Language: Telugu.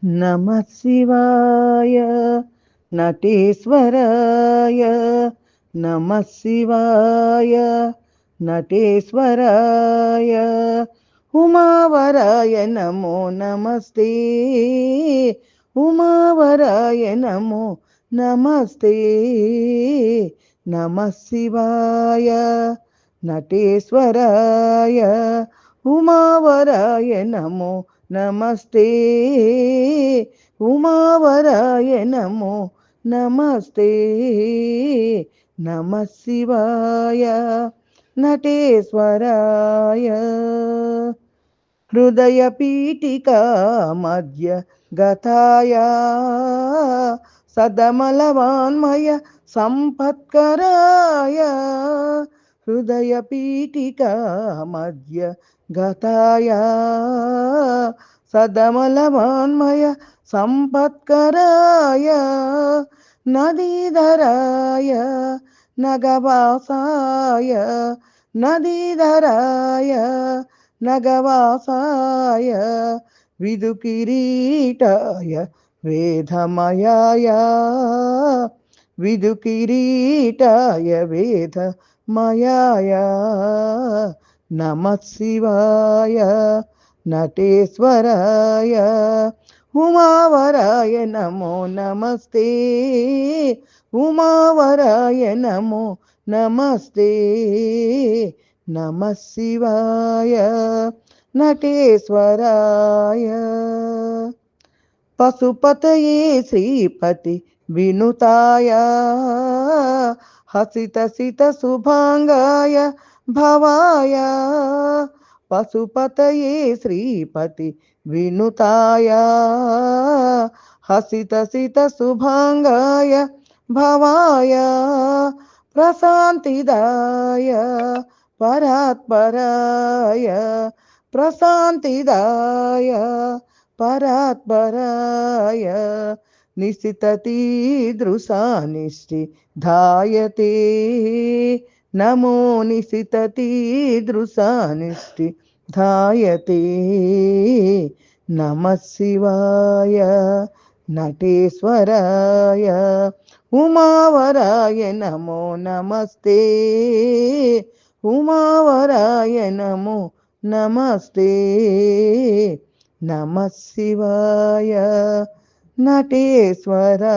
నమః శివాయ నటేశ్వరాయ నమః శివాయ నటేశ్వరాయ ఉమావరాయ నమో నమస్తే ఉమావరాయ నమో నమస్తే నమః శివాయ నటేశ్వరాయ ఉమావరాయ నమో నమస్తే ఉమావరాయ నమో నమస్తే నమః శివాయ నటేశ్వరాయ హృదయ పీఠికా మధ్య గతాయ సదమలవాన్మయ సంపత్కరాయ హృదయ పీఠికా మధ్య గతాయ సదమలవాన్మయ సంపత్కరాయ నదీధరాయ నగవాసాయ నదీధరాయ నగవాసాయ విదుకిరీటాయ వేదమయాయ విదుకిరీటాయ వేదమయాయ నమః శివాయ నటేశ్వరాయ ఉమావరాయ నమో నమస్తే ఉమావరాయ నమో నమస్తే నమః శివాయ నటేశ్వరాయ పశుపతయే శ్రీపతి వినుతాయ హసిత సిత శుభాంగాయ భవాయ పశుపతయే శ్రీపతి వినుతాయ హసిత సిత శుభాంగాయ భవాయ ప్రశాంతిదాయ పరాత్పరాయ ప్రశాంతిదాయ పరాత్పరాయ నిశితీదృశానిష్టి ధాయతే నమో నిశితీదృశానిష్టి ధాయతే నమః శివాయ నటేశ్వరాయ ఉమావరాయ నమో నమస్తే ఉమావరాయ నమో నమస్తే నమః శివాయ నటేశ్వరాయ.